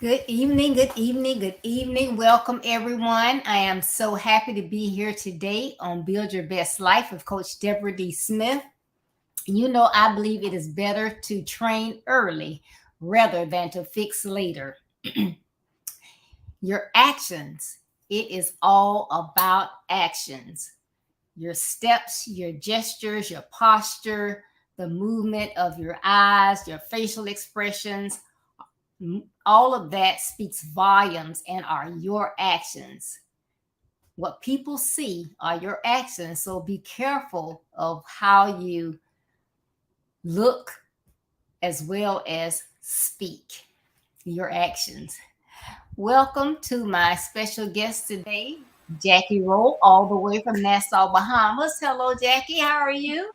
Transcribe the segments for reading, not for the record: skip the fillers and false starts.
Good evening, good evening, good evening. Welcome, everyone. I am so happy to be here today on Build Your Best Life with Coach Deborah D. Smith. You know, I believe it is better to train early rather than to fix later. Your actions, it is all about actions. Your steps, your gestures, your posture, the movement of your eyes, your facial expressions, all of that speaks volumes and are your actions. What people see are your actions. So be careful of how you look as well as speak, your actions. Welcome to my special guest today, Jacquie Rolle, all the way from Nassau, Bahamas. Hello, Jacquie. How are you?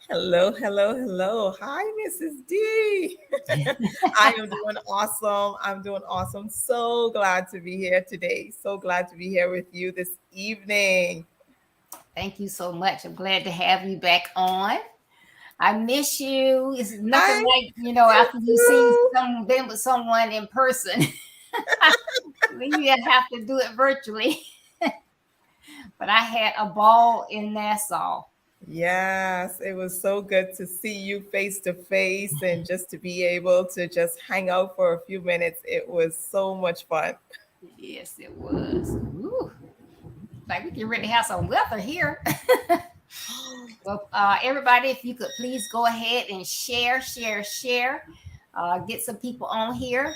Hello, hello, hello. Hi, Mrs. D. I am doing awesome. I'm doing awesome. So glad to be here today. So glad to be here with you this evening. Thank you so much. I'm glad to have you back on. I miss you. It's nothing I like, miss after you see you. been with someone in person. Then you have to do it virtually. But I had a ball in Nassau. Yes, it was so good to see you face to face and just to be able to just hang out for a few minutes. It was so much fun. Yes, it was. Ooh, like we can really have some weather here. Well, everybody, if you could please go ahead and share, get some people on here.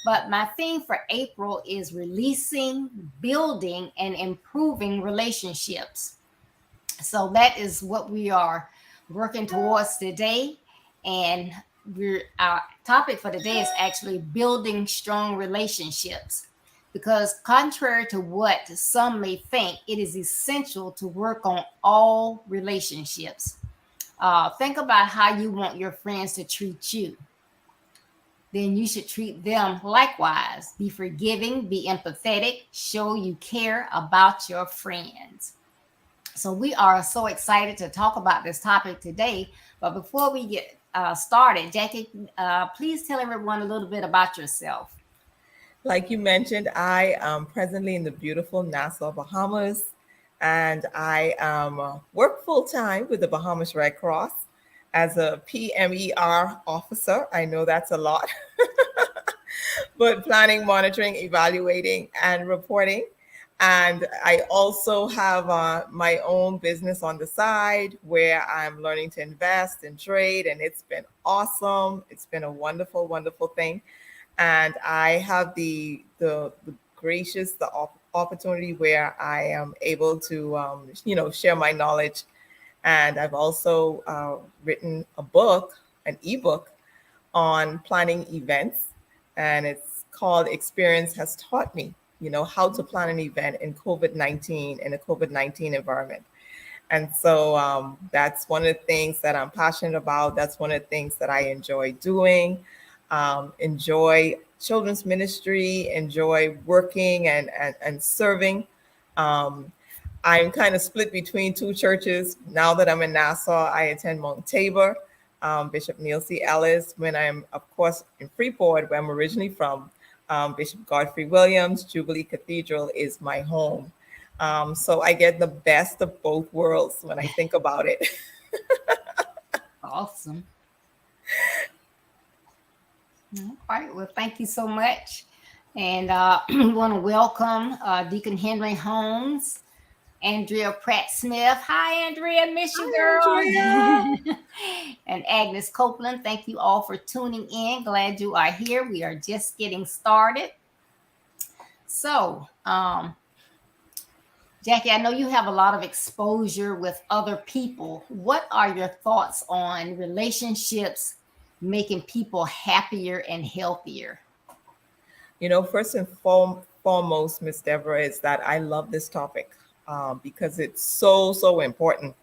But my theme for April is releasing, building, and improving relationships. So that is what we are working towards today. And our topic for today is actually building strong relationships. Because contrary to what some may think, it is essential to work on all relationships. Think about how you want your friends to treat you. Then you should treat them likewise. Be forgiving, be empathetic, show you care about your friends. So we are so excited to talk about this topic today. But before we get started, Jacquie, please tell everyone a little bit about yourself. Like you mentioned, I am presently in the beautiful Nassau, Bahamas, and I work full time with the Bahamas Red Cross as a PMER officer. I know that's a lot, but planning, monitoring, evaluating, and reporting. And I also have my own business on the side where I'm learning to invest and trade, and it's been awesome. It's been a wonderful, wonderful thing. And I have the gracious opportunity where I am able to share my knowledge. And I've also written a book, an ebook on planning events, and it's called Experience Has Taught Me, how to plan an event in COVID-19, in a COVID-19 environment. And so that's one of the things that I'm passionate about. That's one of the things that I enjoy doing. Enjoy children's ministry, enjoy working and serving. Um, I'm kind of split between two churches. Now that I'm in Nassau, I attend Mount Tabor, Bishop Neil C. Ellis. When I'm, of course, in Freeport, where I'm originally from, Bishop Godfrey Williams, Jubilee Cathedral is my home. So I get the best of both worlds when I think about it. Awesome. All right. Well, thank you so much. And we want to welcome Deacon Henry Holmes, Andrea Pratt Smith. Hi, Andrea. Miss you, girl. And Agnes Copeland. Thank you all for tuning in. Glad you are here. We are just getting started. So, Jackie, I know you have a lot of exposure with other people. What are your thoughts on relationships making people happier and healthier? First and foremost, Miss Deborah, is that I love this topic because it's so important.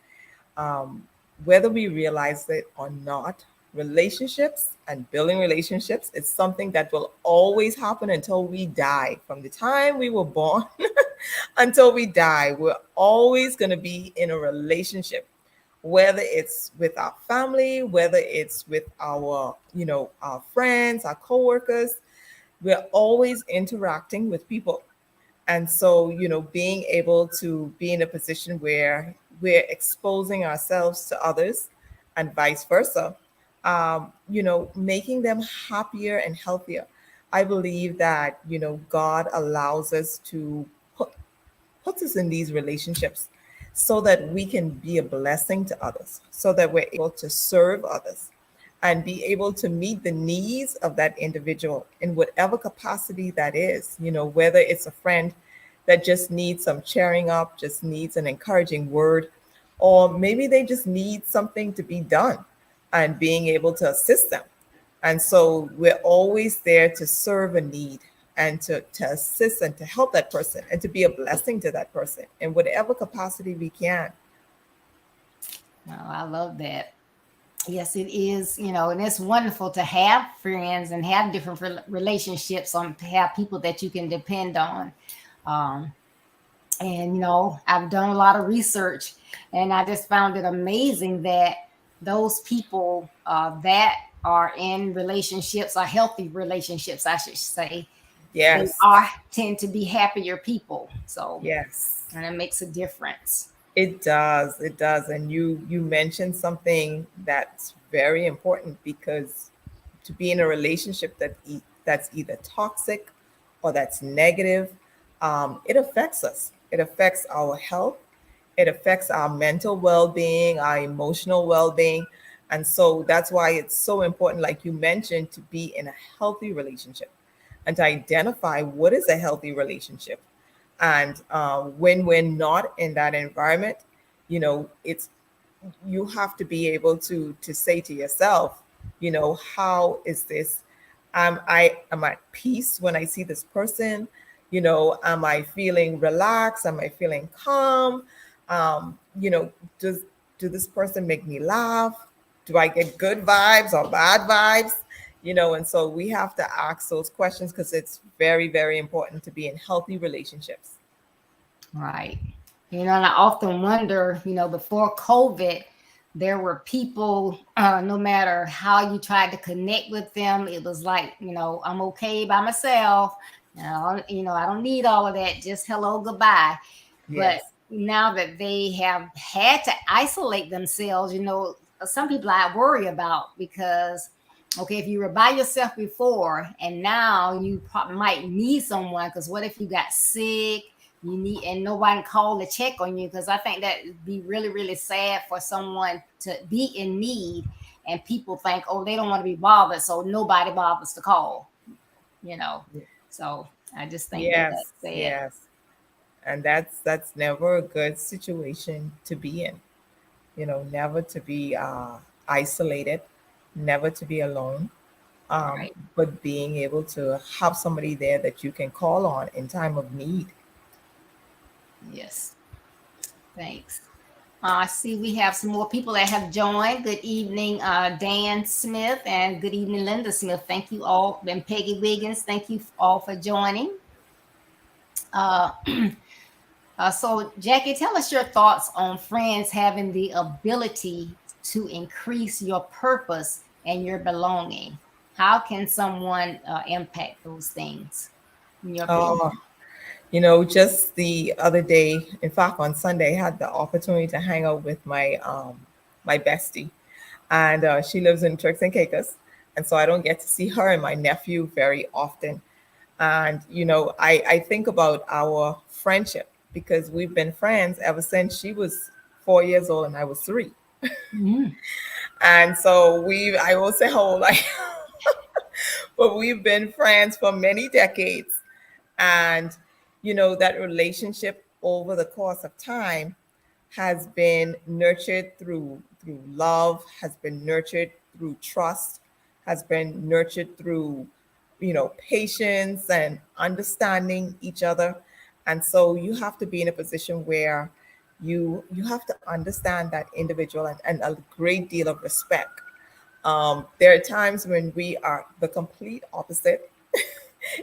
Whether we realize it or not, relationships and building relationships is something that will always happen until we die. From the time we were born until we die, we're always going to be in a relationship, whether it's with our family, whether it's with our friends, our coworkers. We're always interacting with people. And so, being able to be in a position where we're exposing ourselves to others and vice versa, making them happier and healthier. I believe that, God allows us to put us in these relationships so that we can be a blessing to others, so that we're able to serve others and be able to meet the needs of that individual in whatever capacity that is, whether it's a friend that just needs some cheering up, just needs an encouraging word, or maybe they just need something to be done and being able to assist them. And so we're always there to serve a need and to assist and to help that person and to be a blessing to that person in whatever capacity we can. Oh, I love that. Yes, it is, and it's wonderful to have friends and have different relationships, to have people that you can depend on. And, I've done a lot of research, and I just found it amazing that those people that are in relationships, or healthy relationships, I should say, yes, they tend to be happier people. So yes, and it makes a difference. It does. And you mentioned something that's very important, because to be in a relationship that's either toxic or that's negative, it affects us. It affects our health. It affects our mental well-being, our emotional well-being. And so that's why it's so important, like you mentioned, to be in a healthy relationship and to identify what is a healthy relationship. And when we're not in that environment, it's you have to be able to say to yourself, how is this? Am at peace when I see this person? Am I feeling relaxed? Am I feeling calm? Do this person make me laugh? Do I get good vibes or bad vibes? And so we have to ask those questions, because it's very, very important to be in healthy relationships. Right. And I often wonder, before COVID, there were people, no matter how you tried to connect with them, it was like, I'm okay by myself. I don't need all of that. Just hello, goodbye. Yes. But now that they have had to isolate themselves, some people I worry about, because, okay, if you were by yourself before and now you probably might need someone, because what if you got sick? You need, and nobody called to check on you, because I think that would be really, really sad for someone to be in need and people think, oh, they don't want to be bothered, so nobody bothers to call, So I just think that's sad. Yes. And that's never a good situation to be in. Never to be isolated, never to be alone. Right. but being able to have somebody there that you can call on in time of need. Yes. Thanks. I see we have some more people that have joined. Good evening, Dan Smith, and good evening, Linda Smith. Thank you all. And Peggy Wiggins, thank you all for joining. Uh, so, Jackie, tell us your thoughts on friends having the ability to increase your purpose and your belonging. How can someone impact those things, in your opinion? Oh, just the other day, in fact, on Sunday, I had the opportunity to hang out with my bestie, and she lives in Turks and Caicos, and so I don't get to see her and my nephew very often. And I think about our friendship because we've been friends ever since she was 4 years old and I was three. Mhm. And so I won't say how old I am, but we've been friends for many decades. And that relationship over the course of time has been nurtured through love, has been nurtured through trust, has been nurtured through patience and understanding each other. And so you have to be in a position where you have to understand that individual, and a great deal of respect. There are times when we are the complete opposite.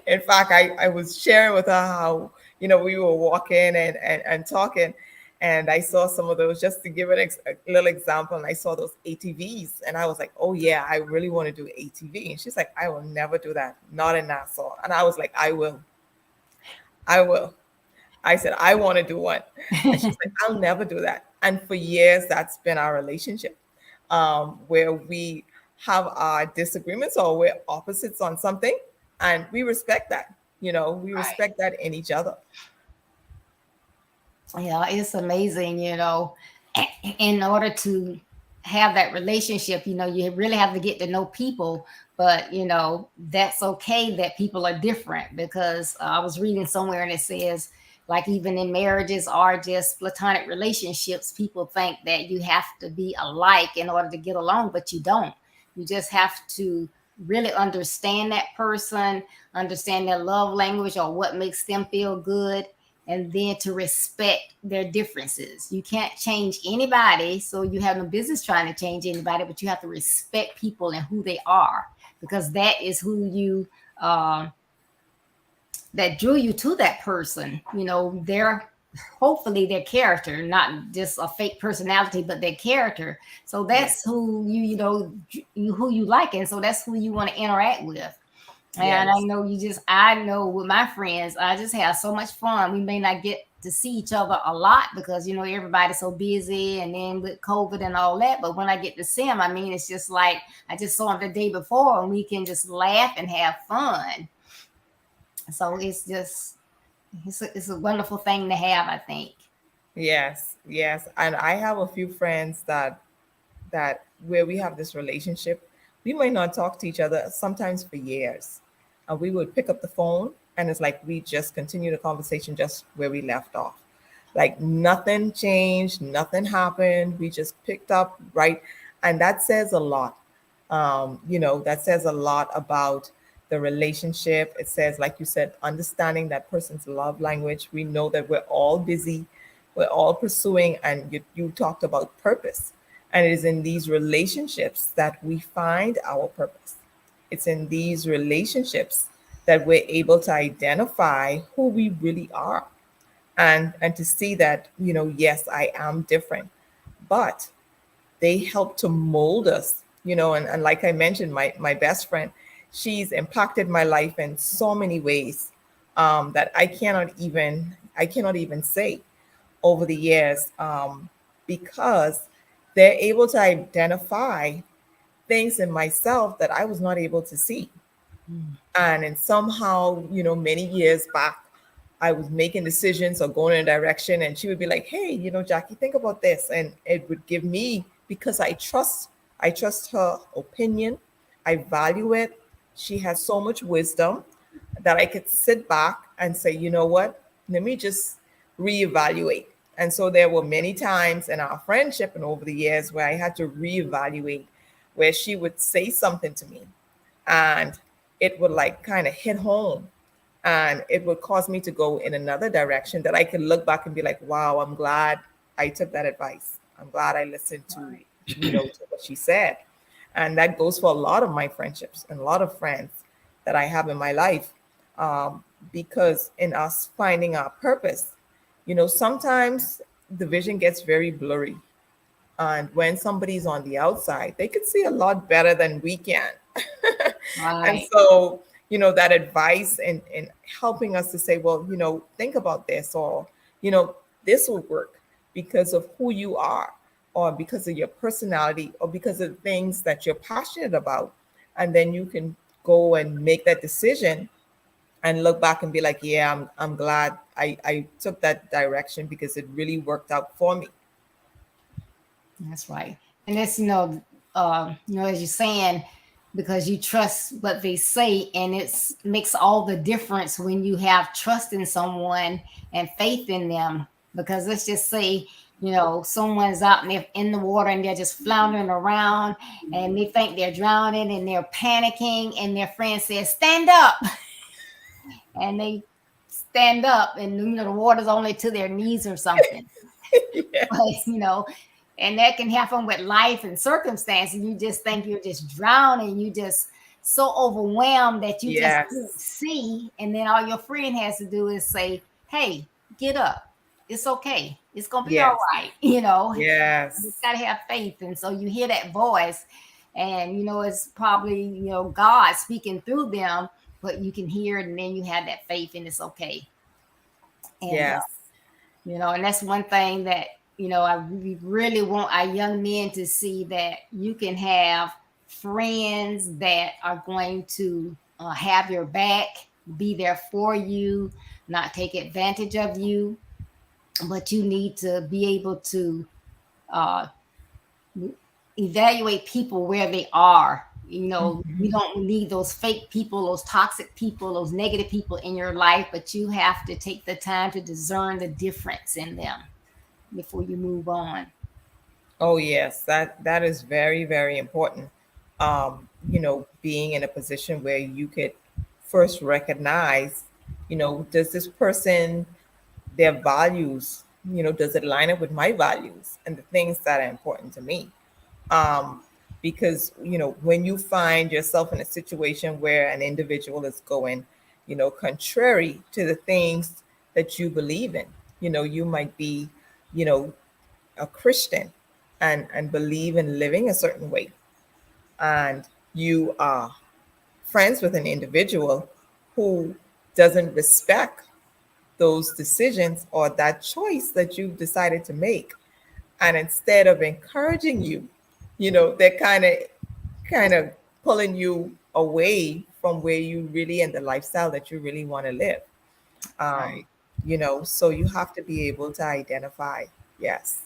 In fact, I was sharing with her how, we were walking and talking, and I saw some of those, just to give a little example, and I saw those ATVs, and I was like, oh yeah, I really want to do ATV. And she's like, I will never do that, not in Nassau. And I was like, I will. I said, I want to do one. And she's like, I'll never do that. And for years, that's been our relationship, where we have our disagreements or we're opposites on something. And we respect that. We Right. respect that in each other. Yeah, it's amazing, in order to have that relationship, you really have to get to know people. But, that's okay that people are different, because I was reading somewhere and it says, like, even in marriages or just platonic relationships, people think that you have to be alike in order to get along, but you don't. You just have to really understand that person, understand their love language or what makes them feel good, and then to respect their differences. You can't change anybody, so you have no business trying to change anybody, but you have to respect people and who they are, because that is who you that drew you to that person. Their hopefully their character, not just a fake personality, but their character. So Yeah. that's who who you like, and so that's who you want to interact with. And Yes. I know with my friends, I just have so much fun. We may not get to see each other a lot because, everybody's so busy, and then with COVID and all that. But when I get to see them, I mean, it's just like I just saw them the day before, and we can just laugh and have fun. So it's a wonderful thing to have, I think. Yes. Yes. And I have a few friends that where we have this relationship, we might not talk to each other sometimes for years. And we would pick up the phone and it's like we just continue the conversation just where we left off. Like nothing changed, nothing happened. We just picked up right. And that says a lot. That says a lot about the relationship. It says, like you said, understanding that person's love language. We know that we're all busy, we're all pursuing, and you talked about purpose. And it is in these relationships that we find our purpose. It's in these relationships that we're able to identify who we really are, and to see that, yes, I am different, but they help to mold us, and like I mentioned, my best friend, she's impacted my life in so many ways, that I cannot even say over the years, because they're able to identify things in myself that I was not able to see. Mm. And somehow, many years back, I was making decisions or going in a direction, and she would be like, "Hey, Jackie, think about this," and it would give me, because I trust her opinion, I value it. She has so much wisdom that I could sit back and say, you know what, let me just reevaluate. And so there were many times in our friendship and over the years where I had to reevaluate, where she would say something to me and it would like kind of hit home, and it would cause me to go in another direction that I could look back and be like, wow, I'm glad I took that advice. I'm glad I listened to, Right. to what she said. And that goes for a lot of my friendships and a lot of friends that I have in my life. Because in us finding our purpose, sometimes the vision gets very blurry. And when somebody's on the outside, they could see a lot better than we can. And Right. so, that advice and helping us to say, well, think about this, or, this will work because of who you are, or because of your personality, or because of things that you're passionate about. And then you can go and make that decision and look back and be like, yeah, I'm glad I took that direction because it really worked out for me. That's right. And that's, as you're saying, because you trust what they say, and it's makes all the difference when you have trust in someone and faith in them. Because let's just say, someone's out and they're in the water and they're just floundering around and they think they're drowning and they're panicking, and their friend says, stand up. And they stand up, and the water's only to their knees or something. Yeah. But, and that can happen with life and circumstances. You just think you're just drowning. You just so overwhelmed that you just can't Yes. see. And then all your friend has to do is say, hey, get up. It's okay. It's going to be all Yes. right. You just Yes. got to have faith. And so you hear that voice, and, it's probably, God speaking through them, but you can hear it, and then you have that faith, and it's okay. And, Yes. and that's one thing that, we really want our young men to see, that you can have friends that are going to have your back, be there for you, not take advantage of you, but you need to be able to uh, evaluate people where they are. You Mhm. don't need those fake people, those toxic people, those negative people in your life, but you have to take the time to discern the difference in them before you move on. Oh yes, that is very, very important. Being in a position where you could first recognize, does this person, their values, does it line up with my values and the things that are important to me? um, because when you find yourself in a situation where an individual is going contrary to the things that you believe in, you might be you know a Christian and believe in living a certain way, and you are friends with an individual who doesn't respect those decisions or that choice that you've decided to make, and instead of encouraging you, they're kind of pulling you away from where you really, and the lifestyle that you really want to live. um Right. so you have to be able to identify. Yes.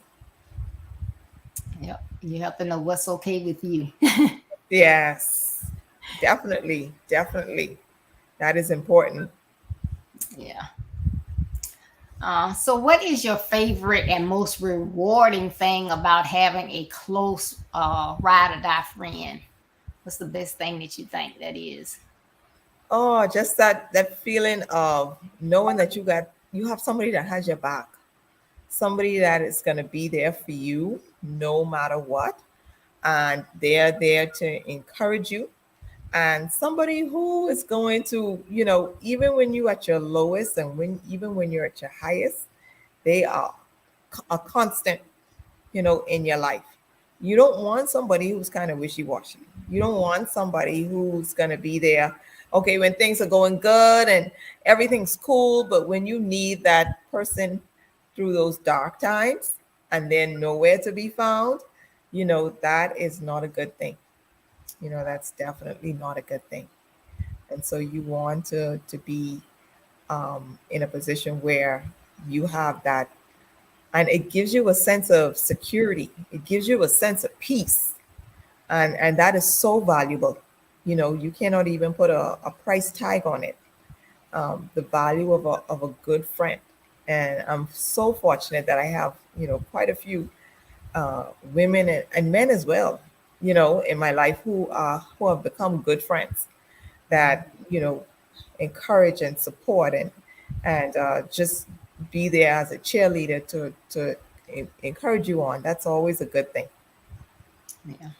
Yep. You have to know what's okay with you. Yes, definitely, definitely, that is important. Yeah. So, what is your favorite and most rewarding thing about having a close ride or die friend? What's the best thing that you think that is? Oh, just that feeling of knowing that you have somebody that has your back, somebody that is going to be there for you no matter what, and they're there to encourage you, and somebody who is going to, even when you're at your lowest, and even when you're at your highest, they are a constant, in your life. You don't want somebody who's kind of wishy-washy. You don't want somebody who's going to be there, okay, when things are going good and everything's cool, but when you need that person through those dark times and then nowhere to be found, that is not a good thing. That's definitely not a good thing. And so you want to be in a position where you have that, and it gives you a sense of security. It gives you a sense of peace, and that is so valuable. You cannot even put a price tag on it. The value of a good friend, and I'm so fortunate that I have quite a few women and men as well, in my life who have become good friends that encourage and support and just be there as a cheerleader to encourage you on. That's always a good thing. Yeah.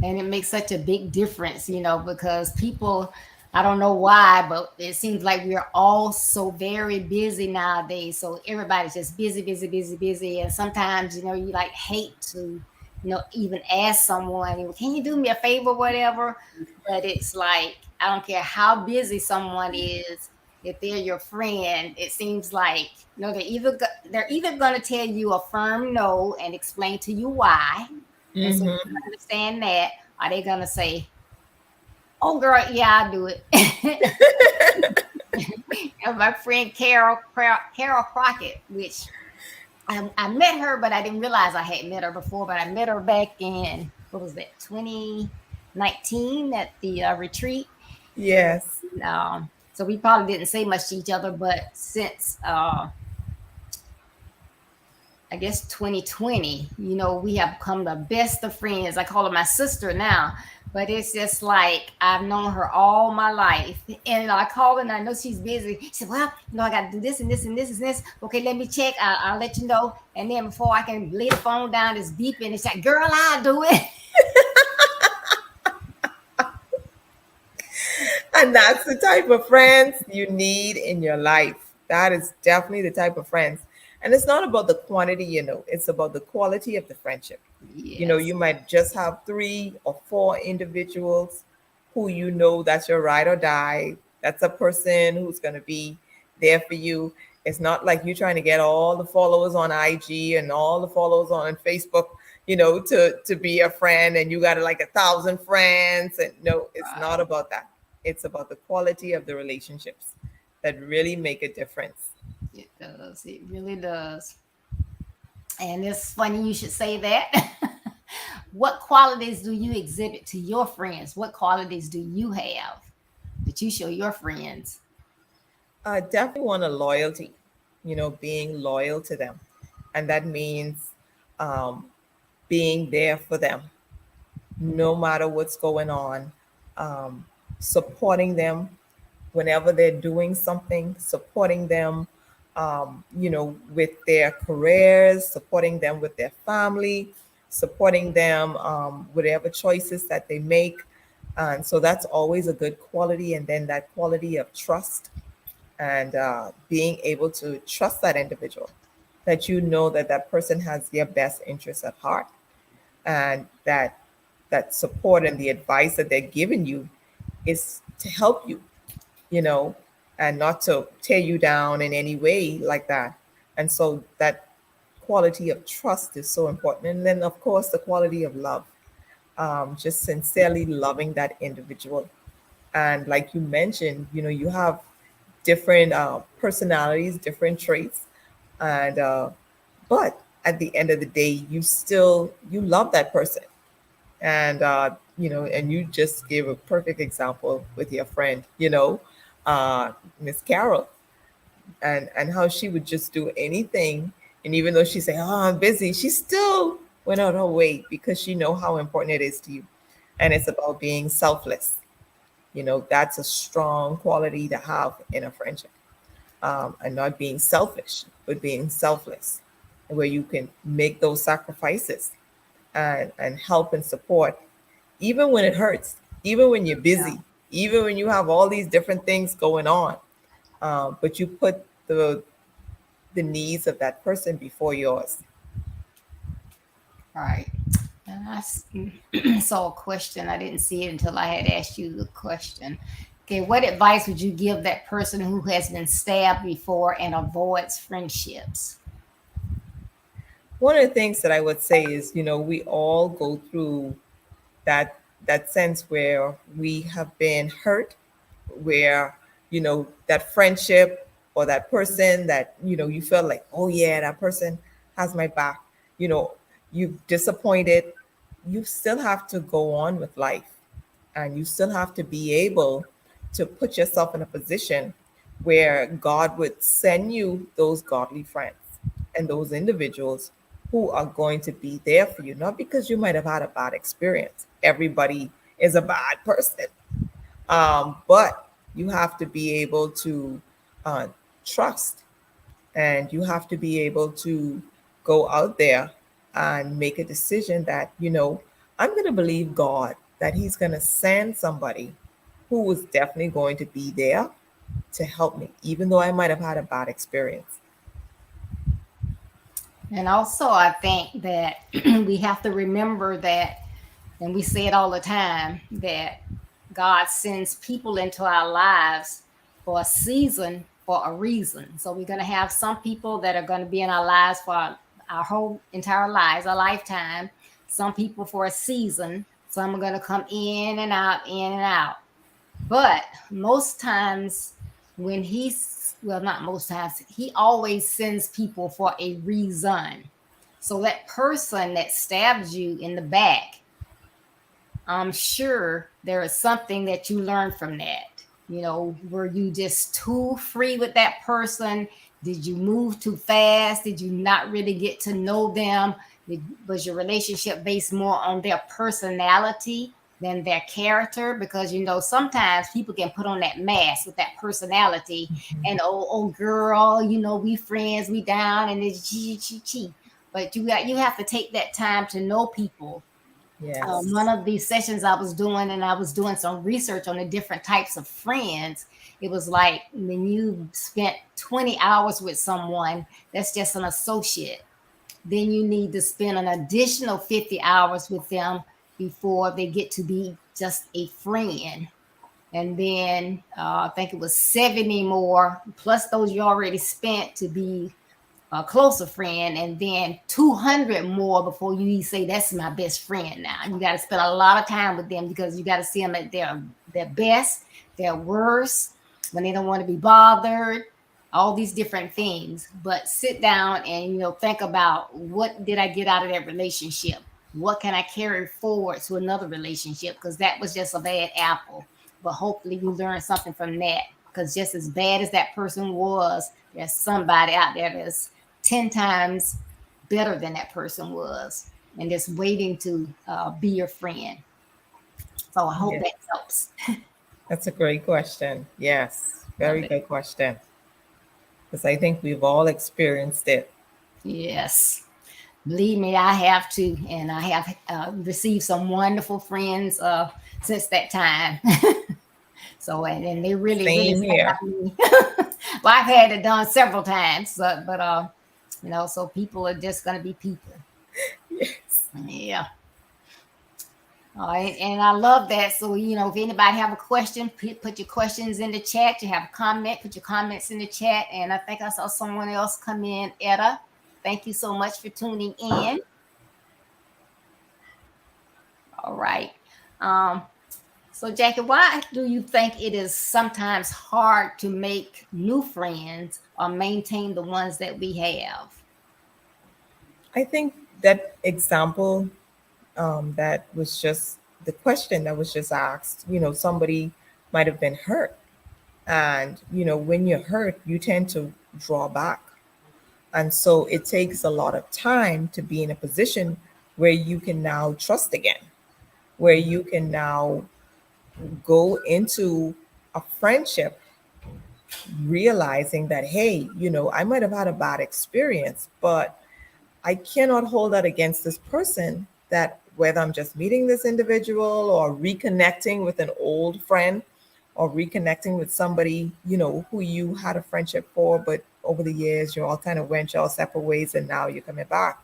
And it makes such a big difference, because people, I don't know why, but it seems like we're all so very busy nowadays. So everybody's just busy, busy, busy, busy. And sometimes, you like hate to, even ask someone, can you do me a favor, whatever? But it's like, I don't care how busy someone is, if they're your friend, it seems like, they're either going to tell you a firm no and explain to you why. And so you Hmm. understand that. Are they gonna say, "Oh, girl, yeah, I'll do it"? And my friend Carol Crockett, which I met her, but I didn't realize I had met her before. But I met her back in, what was that, 2019 at the retreat. Yes. So we probably didn't say much to each other, but since I guess 2020, we have become the best of friends. I call her my sister now, but it's just like I've known her all my life. And I call her and I know she's busy. She said, "Well, I got to do this and this and this and this. Okay, let me check. I'll let you know." And then before I can lay the phone down, it's beeping. It's like, "Girl, I'll do it." And that's the type of friends you need in your life. That is definitely the type of friends. And it's not about the quantity, it's about the quality of the friendship. Yes. You might just have 3 or 4 individuals who that's your ride or die. That's a person who's going to be there for you. It's not like you're trying to get all the followers on IG and all the followers on Facebook, to be a friend, and you got like 1,000 friends. And no, it's not Right. about that. It's about the quality of the relationships that really make a difference. It does. It really does. And it's funny you should say that. What qualities do you exhibit to your friends? What qualities do you have that you show your friends? I definitely want a loyalty, being loyal to them. And that means um, being there for them no matter what's going on, um, supporting them whenever they're doing something, supporting them, with their careers, supporting them with their family, supporting them whatever choices that they make. And so that's always a good quality. And then that quality of trust and being able to trust that individual, that that person has their best interests at heart, and that support and the advice that they're giving you is to help you, you know, and not to tear you down in any way like that. And so that quality of trust is so important. And then, of course, the quality of love, just sincerely loving that individual. And like you mentioned, you have different personalities, different traits, and but at the end of the day, you love that person. And and you just gave a perfect example with your friend, Miss Carol, and how she would just do anything. And even though she say, "Oh, I'm busy," she still went out her way because she know how important it is to you. And it's about being selfless. That's a strong quality to have in a friendship, and not being selfish, but being selfless, where you can make those sacrifices and help and support, even when it hurts, even when you're busy, even when you have all these different things going on. But you put the needs of that person before yours. Right. And saw a question. I didn't see it until I had asked you the question. Okay, what advice would you give that person who has been stabbed before and avoids friendships? One of the things that I would say is, we all go through that sense where we have been hurt, where that friendship or that person that you feel like, oh yeah, that person has my back, you know you've disappointed. You still have to go on with life, and you still have to be able to put yourself in a position where God would send you those godly friends and those individuals who are going to be there for you, not because you might have had a bad experience. Everybody is a bad person. But you have to be able to uh, trust, and you have to be able to go out there and make a decision that, I'm going to believe God that He's going to send somebody who is definitely going to be there to help me, even though I might have had a bad experience. And also, I think that we have to remember that, and we say it all the time, that God sends people into our lives for a season, for a reason. So we're going to have some people that are going to be in our lives for our whole entire lives, our lifetime. Some people for a season. Some are going to come in and out, in and out. But most times, when well, not most times, he always sends people for a reason. So that person that stabs you in the back, I'm sure there is something that you learned from that. Were you just too free with that person? Did you move too fast? Did you not really get to know them? Was your relationship based more on their personality than their character? Because sometimes people can put on that mask with that personality, and oh girl, we friends, we down, and it's chi. But you have to take that time to know people. Yes. One of these sessions I was doing, and I was doing some research on the different types of friends. It was like when you spent 20 hours with someone, that's just an associate. Then you need to spend an additional 50 hours with them before they get to be just a friend. And then I think it was 70 more, plus those you already spent, to be a closer friend, and then 200 more before you say that's my best friend. Now you got to spend a lot of time with them, because you got to see them at their best, their worst, when they don't want to be bothered, all these different things. But sit down and think about, what did I get out of that relationship? What can I carry forward to another relationship? Because that was just a bad apple, but hopefully you learn something from that. Because just as bad as that person was, there's somebody out there that's 10 times better than that person was, and just waiting to be your friend. So I hope Yeah. that helps. That's a great question. Yes, Love very it. good question. Because I think we've all experienced it. Yes. Believe me, I have too. And I have received some wonderful friends since that time. So, and they really, really Same stand here. by me. Well, I've had it done several times, but so people are just going to be people. Yes. Yeah. All right, and I love that. So, if anybody have a question, put your questions in the chat. You have a comment, put your comments in the chat. And I think I saw someone else come in, Etta. Thank you so much for tuning in. All right. Um, so, Jackie, why do you think it is sometimes hard to make new friends or maintain the ones that we have? I think that example, that was just the question that was just asked, somebody might have been hurt. And, when you're hurt, you tend to draw back. And so it takes a lot of time to be in a position where you can now trust again, where you can now go into a friendship realizing that, hey, I might have had a bad experience, but I cannot hold that against this person, that whether I'm just meeting this individual or reconnecting with an old friend or reconnecting with somebody, who you had a friendship for, but over the years you all kind of went your separate ways and now you're coming back.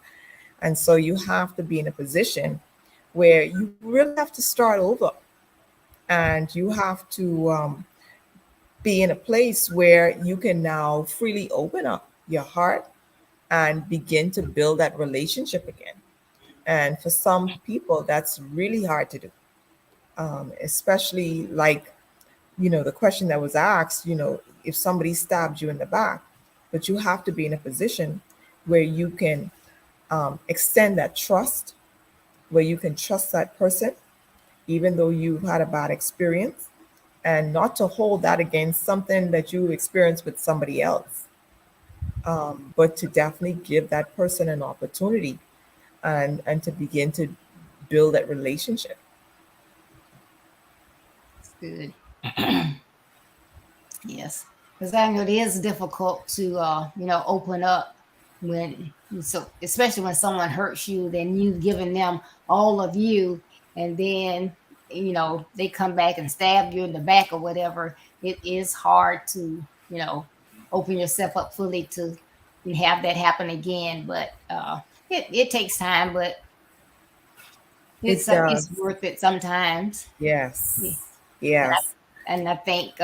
And so you have to be in a position where you really have to start over, and you have to be in a place where you can now freely open up your heart and begin to build that relationship again. And for some people, that's really hard to do, especially like, the question that was asked, if somebody stabbed you in the back, but you have to be in a position where you can extend that trust, where you can trust that person, even though you've had a bad experience, and not to hold that against something that you experienced with somebody else. but to definitely give that person an opportunity and to begin to build that relationship. It's good. Yes, because I know it is difficult to open up when so especially when someone hurts you, then you've given them all of you, and then they come back and stab you in the back or whatever. It is hard to open yourself up fully to have that happen again. But it takes time, but It it's does. worth it sometimes. Yeah. Yes. And Yes. I think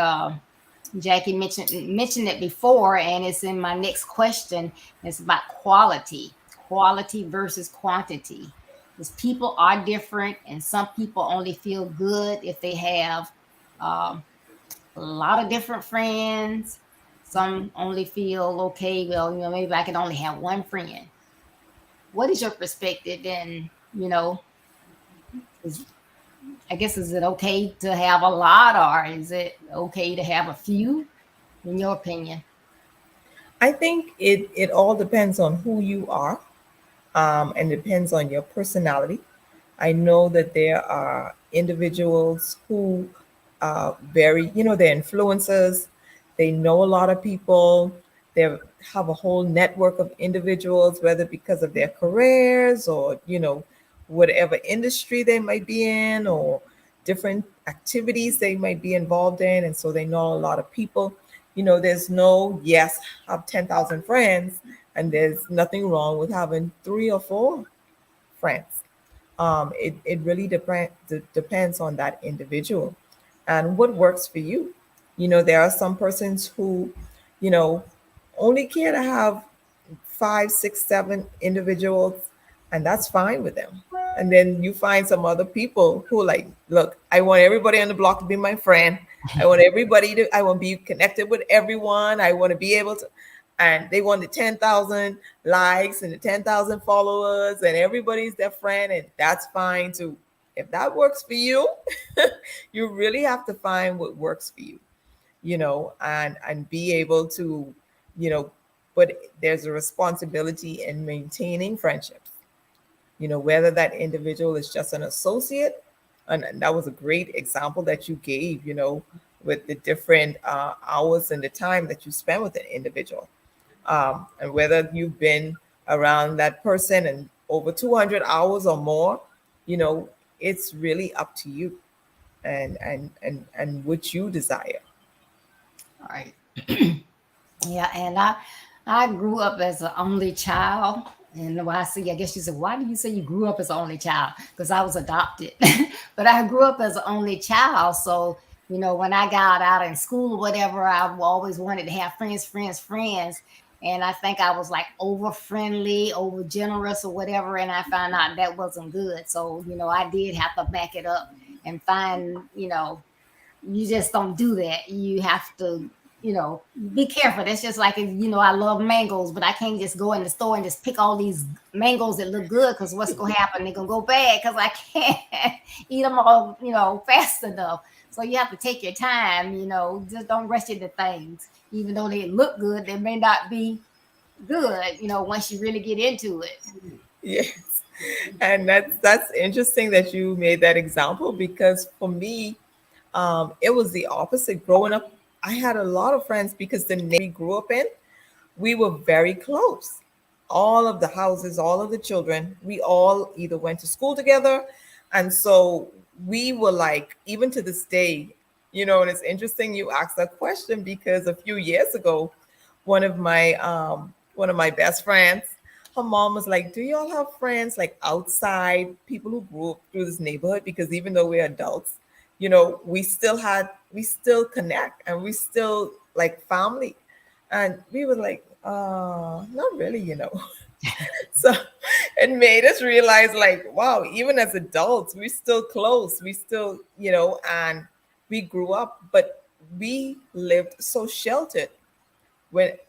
Jackie mentioned it before, and it's in my next question. It's about quality versus quantity. Because people are different, and some people only feel good if they have um, a lot of different friends. Some only feel okay. Well, maybe I can only have one friend. What is your perspective? And is I guess is it okay to have a lot, or is it okay to have a few? In your opinion? I think it all depends on who you are, and depends on your personality. I know that there are individuals who very, they're influencers. They know a lot of people. They have a whole network of individuals, whether because of their careers or, whatever industry they might be in or different activities they might be involved in. And so they know a lot of people. There's no, yes, have 10,000 friends, and there's nothing wrong with having 3 or 4 friends. It really depends on that individual and what works for you. There are some persons who, you know, only care to have 5, 6, 7 individuals, and that's fine with them. And then you find some other people who like, look, I want everybody on the block to be my friend. I want to be connected with everyone. I want to be able to, and they want the 10,000 likes and the 10,000 followers, and everybody's their friend, and that's fine too. If that works for you, you really have to find what works for you, and be able to, you know, but there's a responsibility in maintaining friendships, whether that individual is just an associate. And that was a great example that you gave, with the different hours and the time that you spend with an individual, and whether you've been around that person and over 200 hours or more, it's really up to you and what you desire. All right. Yeah, and I grew up as an only child. And why I see, I guess you said, why do you say you grew up as an only child? Because I was adopted, but I grew up as an only child. So when I got out in school or whatever, I always wanted to have friends, friends, friends. And I think I was like over friendly, over generous, or whatever. And I found out that wasn't good. So I did have to back it up and find you just don't do that. You have to, be careful. That's just like, I love mangoes, but I can't just go in the store and just pick all these mangoes that look good, because what's going to happen? They're going to go bad because I can't eat them all, fast enough. So you have to take your time, just don't rush into things. Even though they look good, they may not be good, once you really get into it. Yes. And that's interesting that you made that example, because for me, it was the opposite. Growing up, I had a lot of friends because the neighborhood we grew up in, we were very close. All of the houses, all of the children, we all either went to school together. And so we were like, even to this day, and it's interesting you asked that question, because a few years ago, one of my best friends, her mom was like, do y'all have friends like outside, people who grew up through this neighborhood? Because even though we're adults, we still connect, and we still like family. And we were like, not really. So it made us realize, like, wow, even as adults, we're still close. We still, and we grew up, but we lived so sheltered.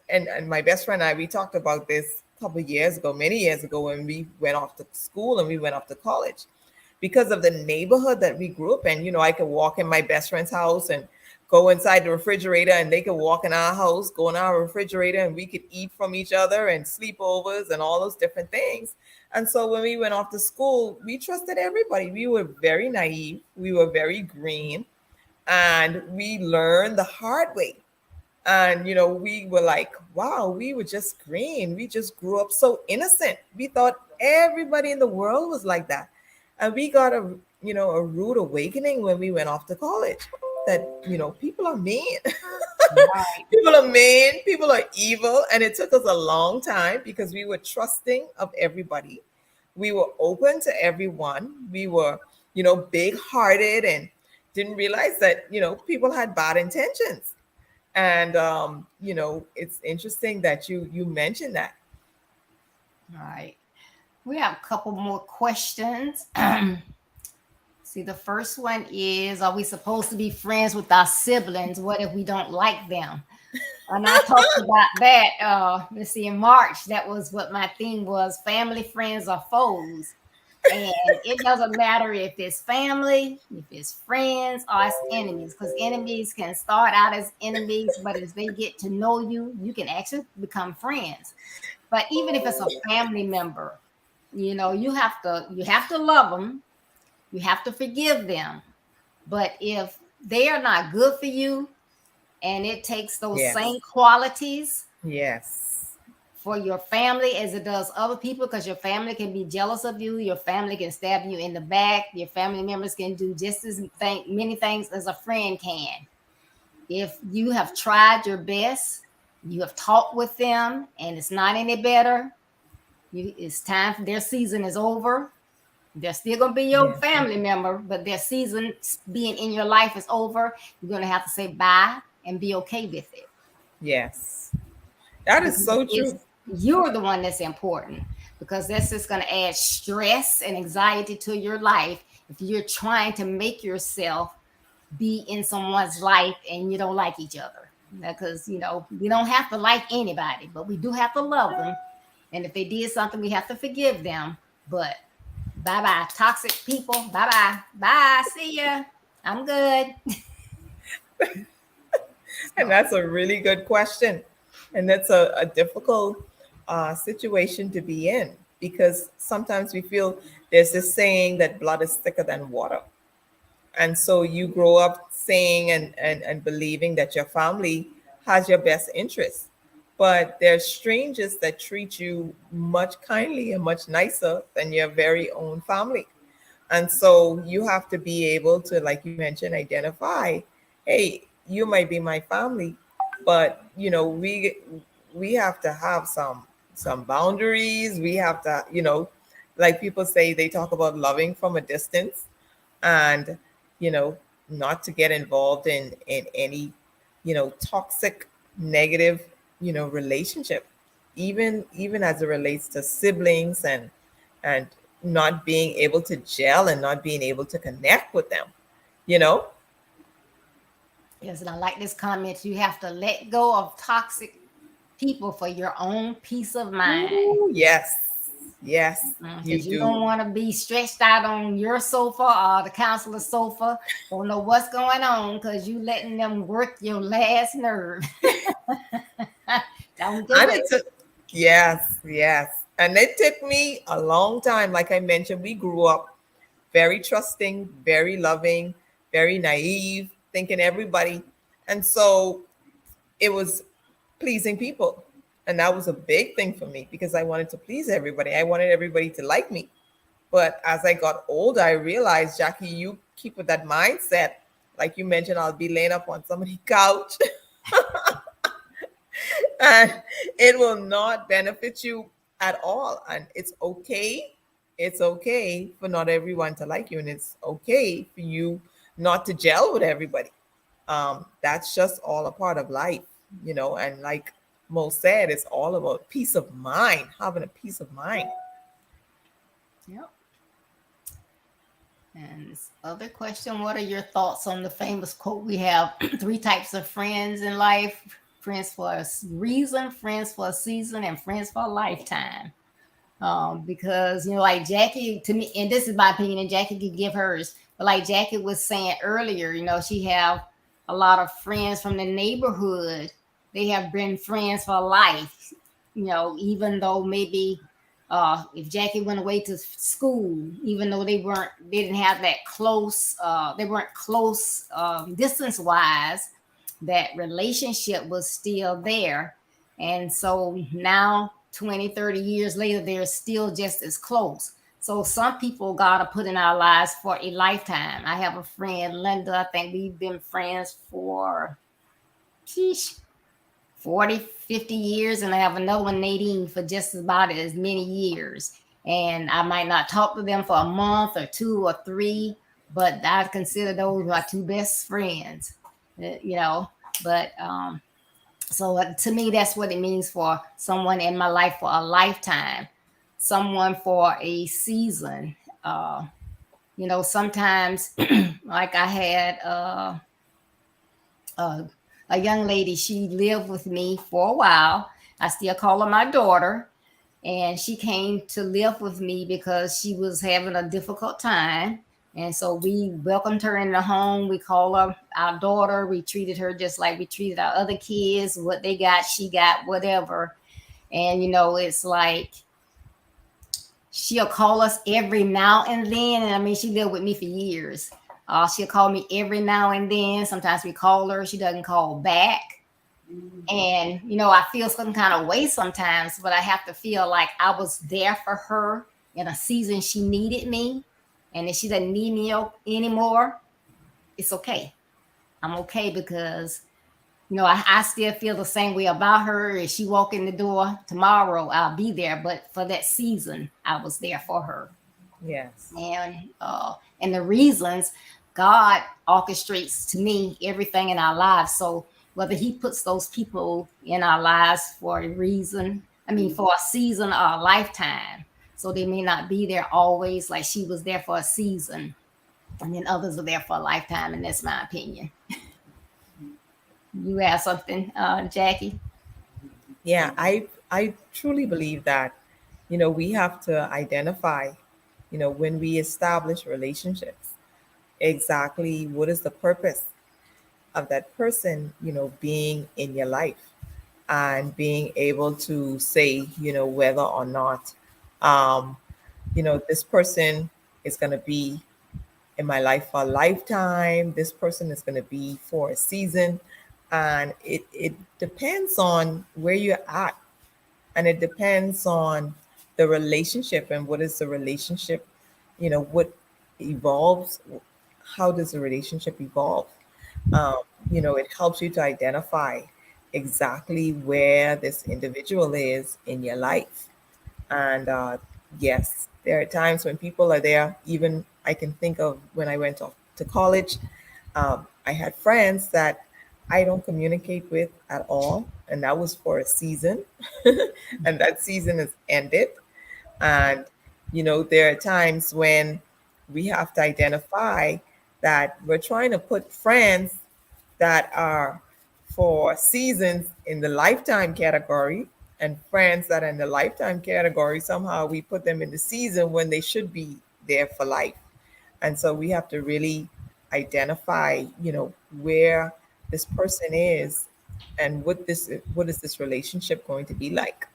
And my best friend and I, we talked about this a couple of years ago, many years ago, when we went off to school and we went off to college, because of the neighborhood that we grew up in. I could walk in my best friend's house and go inside the refrigerator and they could walk in our house, go in our refrigerator, and we could eat from each other and sleepovers and all those different things. And so when we went off to school, we trusted everybody. We were very naive. We were very green. And we learned the hard way. And, we were like, wow, we were just green. We just grew up so innocent. We thought everybody in the world was like that. And we got a rude awakening when we went off to college that, people are mean. Right. People are mean. People are evil. And it took us a long time because we were trusting of everybody. We were open to everyone. We were, big hearted and didn't realize that, people had bad intentions. And, it's interesting that you mentioned that. All right. We have a couple more questions. See, the first one is, are we supposed to be friends with our siblings? What if we don't like them? And I talked about that. Let's see, in March, that was what my theme was: family, friends, or foes. And it doesn't matter if it's family, if it's friends, or it's enemies, because enemies can start out as enemies, but as they get to know you, you can actually become friends. But even if it's a family member, you have to love them, you have to forgive them. But if they are not good for you, and it takes those Yes. same qualities Yes. for your family as it does other people, because your family can be jealous of you, your family can stab you in the back, your family members can do just as many things as a friend can. If you have tried your best, you have talked with them, and it's not any better, it's time for their season is over. They're still going to be your Yes. family member, but their season being in your life is over. You're going to have to say bye and be okay with it. Yes. That is so true. You're the one that's important, because that's just going to add stress and anxiety to your life if you're trying to make yourself be in someone's life and you don't like each other. Because, we don't have to like anybody, but we do have to love them. And if they did something, we have to forgive them. But bye-bye, toxic people. Bye-bye. Bye. See ya. I'm good. And that's a really good question. And that's a difficult situation to be in, because sometimes we feel there's this saying that blood is thicker than water. And so you grow up saying and believing that your family has your best interests. But there's strangers that treat you much kindly and much nicer than your very own family. And so you have to be able to, like you mentioned, identify, hey, you might be my family, but we have to have some boundaries. We have to, like people say, they talk about loving from a distance, and not to get involved in any toxic, negative relationship, even as it relates to siblings, and not being able to gel and not being able to connect with them. Yes, and I like this comment. You have to let go of toxic people for your own peace of mind. Ooh, yes, you Because you don't do. want to be stretched out on your sofa or the counselor's sofa. Don't know what's going on because you letting them work your last nerve. Don't do And it. it took, yes. And it took me a long time. Like I mentioned, we grew up very trusting, very loving, very naive, thinking everybody. And so it was pleasing people. And that was a big thing for me because I wanted to please everybody. I wanted everybody to like me. But as I got older, I realized, Jackie, you keep with that mindset. Like you mentioned, I'll be laying up on somebody's couch and it will not benefit you at all. And it's okay. It's okay for not everyone to like you. And it's okay for you not to gel with everybody. That's just all a part of life, and like Mo said, it's all about peace of mind, having a peace of mind. Yep. And this other question, what are your thoughts on the famous quote we have? 3 types of friends in life: friends for a reason, friends for a season, and friends for a lifetime. Because like Jackie, to me, and this is my opinion, and Jackie could give hers, but like Jackie was saying earlier, she have a lot of friends from the neighborhood. They have been friends for life. Even though maybe if Jacquie went away to school, even though they didn't have that close, they weren't close distance wise, that relationship was still there. And so now, 20, 30 years later, they're still just as close. So some people God to put in our lives for a lifetime. I have a friend, Linda. I think we've been friends for, sheesh, 40, 50 years. And I have another one, Nadine, for just about as many years. And I might not talk to them for a month or two or three, but I consider those my two best friends, you know. But so to me, that's what it means for someone in my life for a lifetime, someone for a season. Sometimes, like I had a young lady, she lived with me for a while. I still call her my daughter. And she came to live with me because she was having a difficult time. And so we welcomed her in the home. We call her our daughter. We treated her just like we treated our other kids. What they got, she got, whatever. And, it's like she'll call us every now and then. And I mean, she lived with me for years. She'll call me every now and then. Sometimes we call her. She doesn't call back. And, I feel some kind of way sometimes, but I have to feel like I was there for her in a season she needed me. And if she doesn't need me anymore, it's okay. I'm okay because, I still feel the same way about her. If she walk in the door tomorrow, I'll be there. But for that season, I was there for her. Yes. And the reasons God orchestrates to me everything in our lives. So whether he puts those people in our lives for a reason, for a season or a lifetime. So they may not be there always, like she was there for a season, and then others are there for a lifetime, and that's my opinion. You have something, Jacquie? Yeah, I truly believe that, we have to identify, when we establish relationships, exactly what is the purpose of that person, being in your life, and being able to say, whether or not, um, this person is going to be in my life for a lifetime. This person is going to be for a season. And it depends on where you're at. And it depends on the relationship and what is the relationship, what evolves. How does the relationship evolve? It helps you to identify exactly where this individual is in your life. And yes, there are times when people are there. Even I can think of when I went off to college, I had friends that I don't communicate with at all. And that was for a season. And that season has ended. And, there are times when we have to identify that we're trying to put friends that are for seasons in the lifetime category, and friends that are in the lifetime category, somehow we put them in the season when they should be there for life. And so we have to really identify, where this person is and what is this relationship going to be like.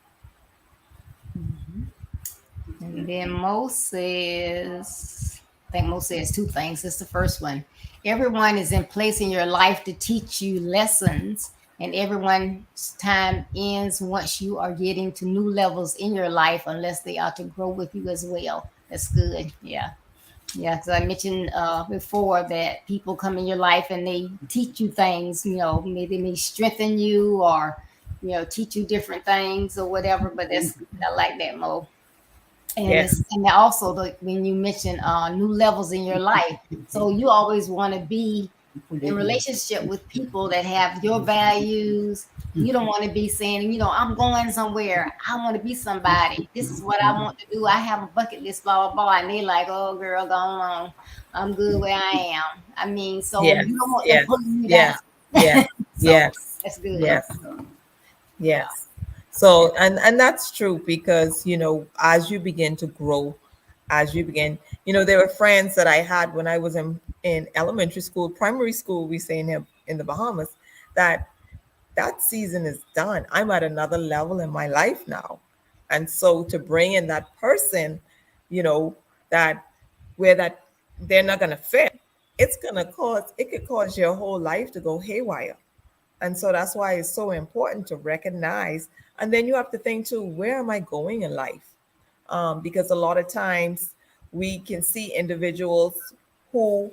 And then Mo says, I think Mo says two things. It's the first one. Everyone is in place in your life to teach you lessons, and everyone's time ends once you are getting to new levels in your life, unless they are to grow with you as well. That's good. Yeah. Yeah, because I mentioned before that people come in your life and they teach you things, maybe they may strengthen you or, teach you different things or whatever. But that's I like that, Mo. And Yes. it's, and also when you mention new levels in your life, so you always want to be in relationship with people that have your values. You don't want to be saying, I'm going somewhere. I want to be somebody. This is what I want to do. I have a bucket list, blah, blah, blah. And they're like, oh, girl, go on. I'm good where I am. So Yes. you don't want them Yes. pulling you down. Yes. Yes. So Yes. that's good. Yes. Yeah. Yes. So, and that's true because, as you begin to grow as you begin. There were friends that I had when I was in elementary school, primary school, we say in the Bahamas, that season is done. I'm at another level in my life now. And so to bring in that person, that where that they're not going to fit, it could cause your whole life to go haywire. And so that's why it's so important to recognize. And then you have to think too, where am I going in life? Because a lot of times we can see individuals who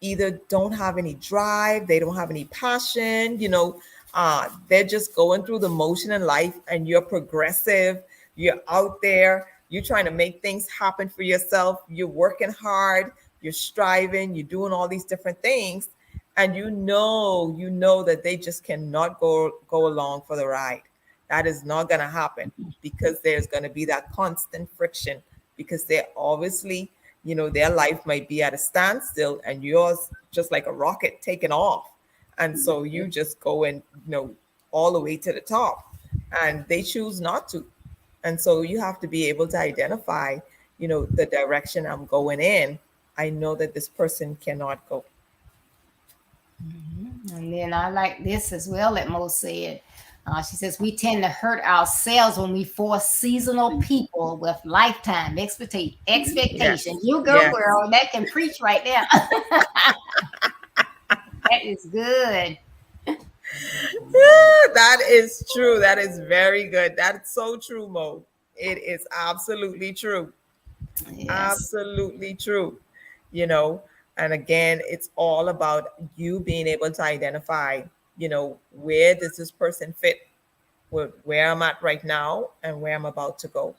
either don't have any drive, they don't have any passion, they're just going through the motion in life, and you're progressive, you're out there, you're trying to make things happen for yourself, you're working hard, you're striving, you're doing all these different things, and you know that they just cannot go along for the ride. That is not going to happen, because there's going to be that constant friction, because they're obviously, their life might be at a standstill and yours just like a rocket taking off. And so you just go and, all the way to the top, and they choose not to. And so you have to be able to identify, the direction I'm going in. I know that this person cannot go. And then I like this as well that Mo said. She says, we tend to hurt ourselves when we force seasonal people with lifetime expectation. Yes. You go, Yes. girl. That can preach right there. That is good. That is true. That is very good. That's so true, Mo. It is absolutely true. Yes. Absolutely true. You know, and again, it's all about you being able to identify, where does this person fit with where I'm at right now and where I'm about to go.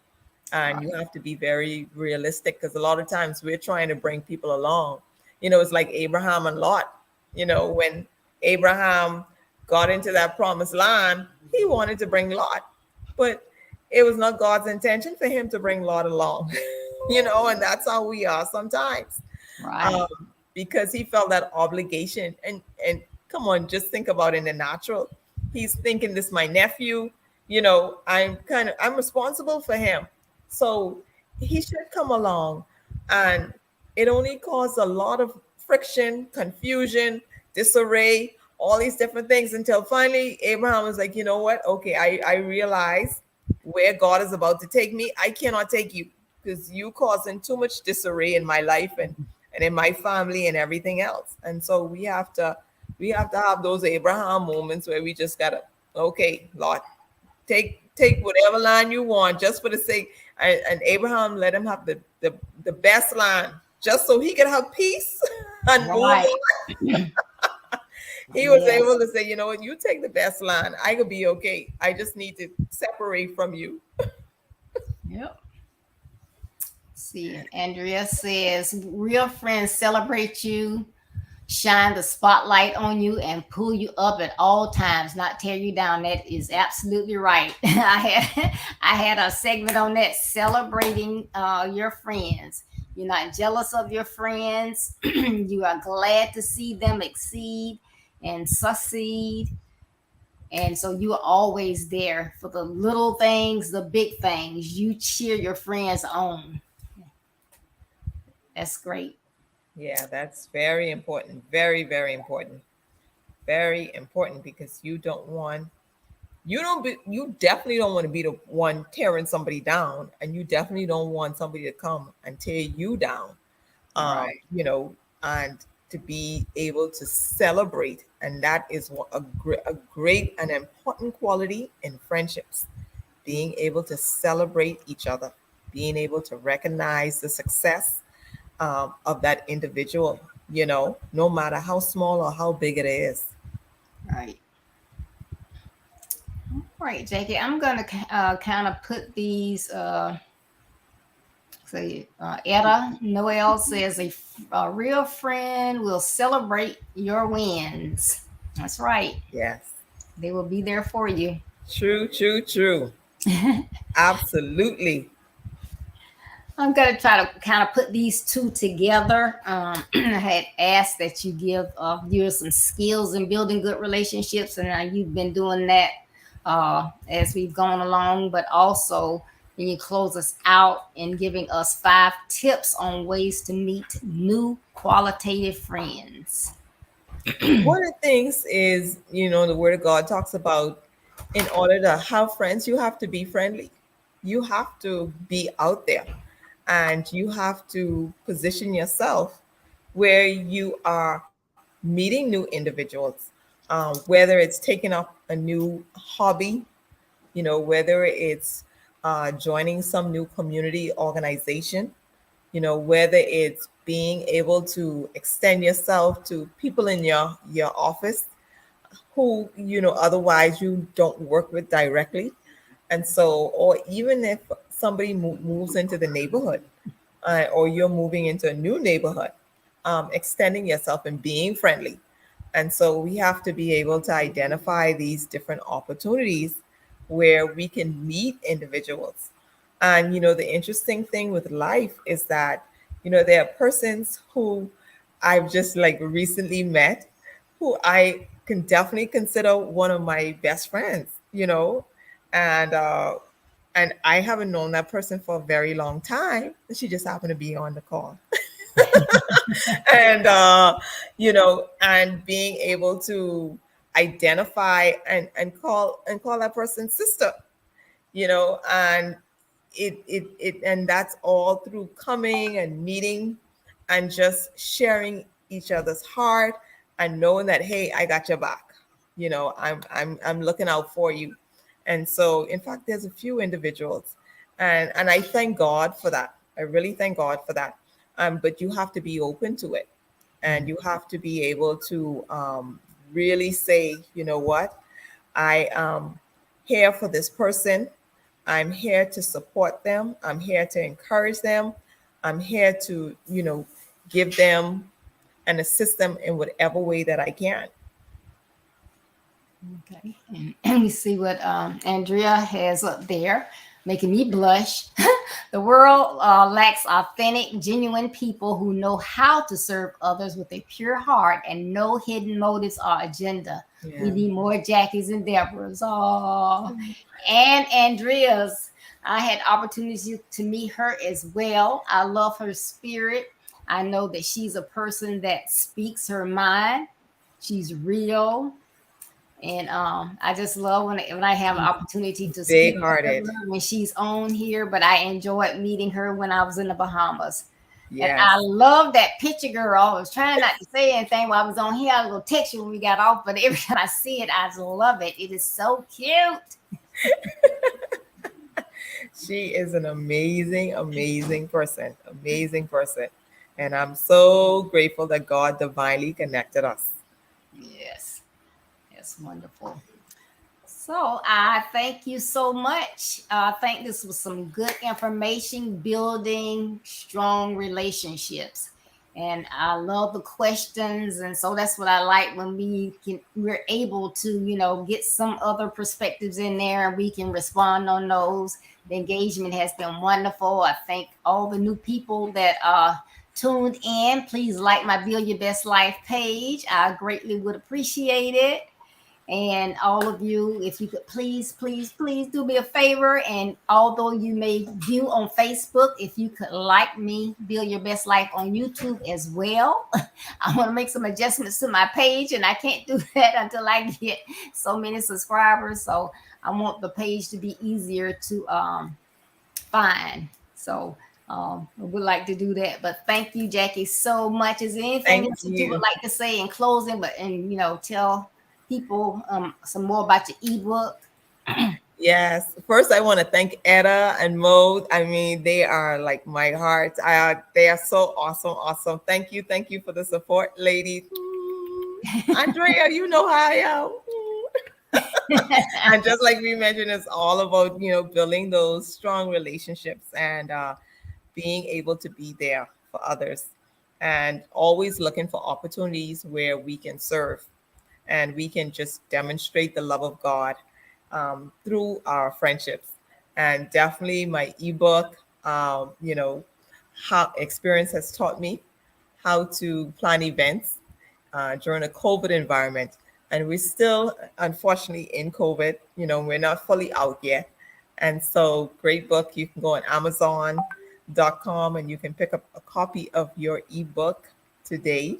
And you have to be very realistic, because a lot of times we're trying to bring people along. It's like Abraham and Lot. When Abraham got into that promised land, he wanted to bring Lot, but it was not God's intention for him to bring Lot along. And that's how we are sometimes. Right. Because he felt that obligation. And come on, just think about it in the natural. He's thinking, this is my nephew, I'm responsible for him, so he should come along. And it only caused a lot of friction, confusion, disarray, all these different things, until finally Abraham was like, you know what? Okay, I realize where God is about to take me. I cannot take you, because you causing too much disarray in my life and in my family and everything else. And so we have to have those Abraham moments where we just gotta, okay, Lord, take whatever land you want, just for the sake. And Abraham let him have the best land, just so he could have peace and move on. He was able to say, you know what, you take the best land, I could be okay. I just need to separate from you. Yep. See, Andrea says, real friends celebrate you, shine the spotlight on you, and pull you up at all times, not tear you down. That is absolutely right. I had a segment on that, celebrating your friends. You're not jealous of your friends. You are glad to see them exceed and succeed. And so you are always there for the little things, the big things. You cheer your friends on. That's great. Yeah, that's very important. Very, very important. Very important, because you definitely don't want to be the one tearing somebody down, and you definitely don't want somebody to come and tear you down. Right. And to be able to celebrate, and that is a great and important quality in friendships. Being able to celebrate each other, being able to recognize the success of that individual, no matter how small or how big it is. Right. All right, Jackie, I'm going to kind of put these. Etta Noel says, a real friend will celebrate your wins. That's right. Yes. They will be there for you. True, true, true. Absolutely. I'm going to try to kind of put these two together. I had asked that you give you some skills in building good relationships, and you've been doing that as we've gone along, but also and you close us out in giving us 5 tips on ways to meet new qualitative friends. One of the things is, the Word of God talks about, in order to have friends, you have to be friendly. You have to be out there, and you have to position yourself where you are meeting new individuals, whether it's taking up a new hobby, whether it's joining some new community organization, whether it's being able to extend yourself to people in your office who, otherwise you don't work with directly. And so, or even if somebody moves into the neighborhood, or you're moving into a new neighborhood, extending yourself and being friendly. And so we have to be able to identify these different opportunities where we can meet individuals. And, the interesting thing with life is that, there are persons who I've just like recently met who I can definitely consider one of my best friends, and I haven't known that person for a very long time. She just happened to be on the call. And and being able to identify and call that person sister, and and that's all through coming and meeting and just sharing each other's heart and knowing that, hey, I got your back. I'm looking out for you. And so, in fact, there's a few individuals, and I thank God for that. I really thank God for that. But you have to be open to it, and you have to be able to really say, you know what, I am here for this person. I'm here to support them. I'm here to encourage them. I'm here to, give them and assist them in whatever way that I can. Okay. And we see what Andrea has up there, making me blush. The world lacks authentic, genuine people who know how to serve others with a pure heart and no hidden motives or agenda. Yeah. We need more Jackies and Deborahs. Oh, and Andrea's. I had opportunities to meet her as well. I love her spirit. I know that she's a person that speaks her mind. She's real. And I just love when I have an opportunity to speak Big to her hearted. when she's on here. But I enjoyed meeting her when I was in the Bahamas. And I Yes. love that picture, girl. I was trying not to say anything while I was on here. I was going to text you when we got off. But every time I see it, I just love it. It is so cute. She is an amazing, amazing person. Amazing person. And I'm so grateful that God divinely connected us. Yes. That's wonderful. So I thank you so much. I think this was some good information, building strong relationships. And I love the questions. And so that's what I like when we're able to, get some other perspectives in there and we can respond on those. The engagement has been wonderful. I thank all the new people that tuned in. Please like my Build Your Best Life page. I greatly would appreciate it. And all of you, if you could please, please, please do me a favor. And although you may view on Facebook, if you could like me, Build Your Best Life on YouTube as well. I want to make some adjustments to my page, and I can't do that until I get so many subscribers. So I want the page to be easier to find. So I would like to do that. But thank you, Jackie, so much. Is there anything Thank else that you would you. like to say in closing? Tell people some more about your ebook. Yes. First, I want to thank Etta and Mo. I mean, they are like my heart. They are so awesome. Awesome. Thank you. Thank you for the support, ladies. Andrea, you know how I am. And just like we mentioned, it's all about, building those strong relationships and being able to be there for others and always looking for opportunities where we can serve and we can just demonstrate the love of God through our friendships. And definitely my ebook, how experience has taught me how to plan events during a COVID environment. And we're still, unfortunately, in COVID. We're not fully out yet, And so great book. You can go on Amazon.com and you can pick up a copy of your ebook today.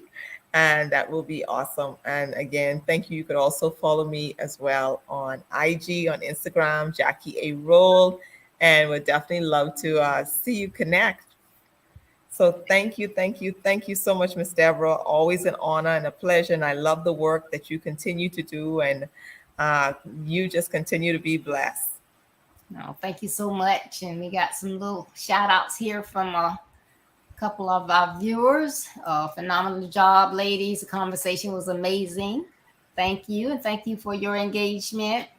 And that will be awesome. And again, thank you. You could also follow me as well on IG, on Instagram, Jacquie Rolle. And would definitely love to see you connect. So thank you so much, Miss Deborah. Always an honor and a pleasure. And I love the work that you continue to do. And you just continue to be blessed. No, thank you so much. And we got some little shout outs here from a couple of our viewers. Phenomenal job, ladies. The conversation was amazing. Thank you. And thank you for your engagement.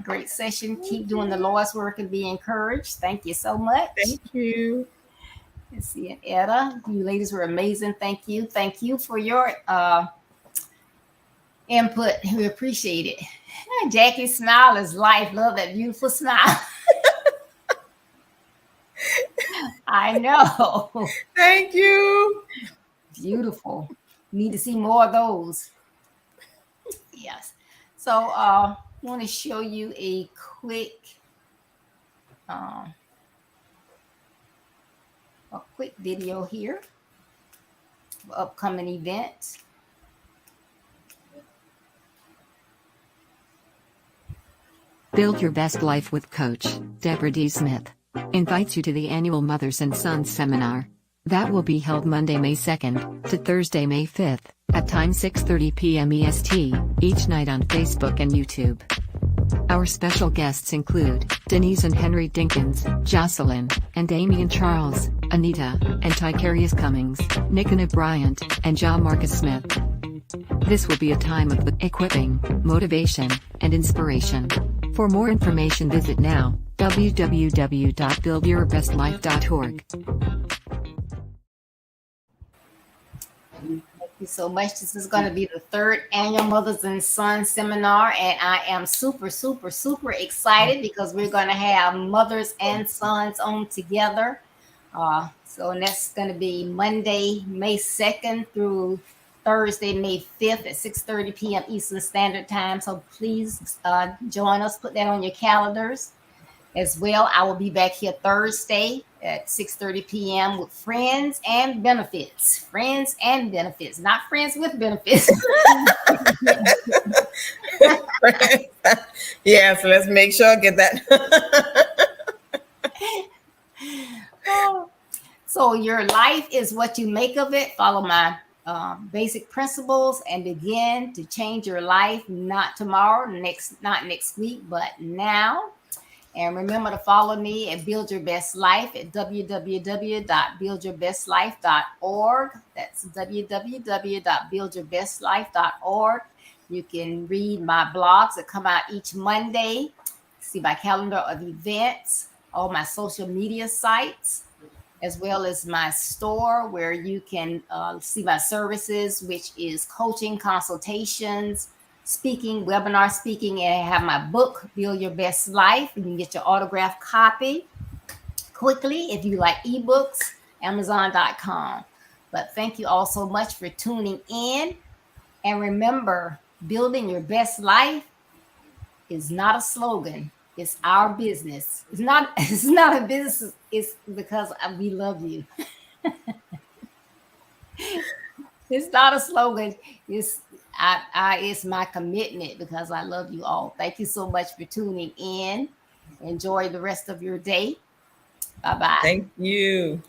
Great session. Keep doing the Lord's work and be encouraged. Thank you so much. Thank you. Let's see, Etta, you ladies were amazing. Thank you. Thank you for your input. We appreciate it. Jackie's smile is life. Love that beautiful smile. I know. Thank you. Beautiful. Need to see more of those. Yes. So I want to show you a quick video here for upcoming events. Build Your Best Life with Coach Deborah D. Smith invites you to the annual Mothers and Sons Seminar. That will be held Monday, May 2nd to Thursday, May 5th at time 6:30 p.m. EST, each night on Facebook and YouTube. Our special guests include Denise and Henry Dinkins, Jocelyn, and Damian Charles, Anita, and Ticarius Cummings, Nickena Bryant, and John Marcus Smith. This will be a time of equipping, motivation, and inspiration. For more information, visit now www.buildyourbestlife.org. Thank you so much. This is going to be the 3rd annual Mothers and Sons Seminar, and I am super excited because we're going to have mothers and sons on together. So that's going to be Monday, May 2nd through Thursday, May 5th at 6:30 p.m. Eastern Standard Time. So please join us. Put that on your calendars as well. I will be back here Thursday at 6:30 p.m. with friends and benefits. Friends and benefits, not friends with benefits. Yeah, so let's make sure I get that. So your life is what you make of it. Follow my basic principles and begin to change your life. Not tomorrow, not next week, but now. And remember to follow me at Build Your Best Life at www.buildyourbestlife.org. That's www.buildyourbestlife.org. You can read my blogs that come out each Monday. See my calendar of events, all my social media sites, as well as my store where you can see my services, which is coaching, consultations, speaking, webinar speaking, and I have my book, Build Your Best Life. You can get your autographed copy quickly if you like ebooks, Amazon.com. But thank you all so much for tuning in. And remember, building your best life is not a slogan. It's our business. It's not a business. It's because we love you. It's not a slogan. It's my commitment because I love you all. Thank you so much for tuning in. Enjoy the rest of your day. Bye-bye. Thank you.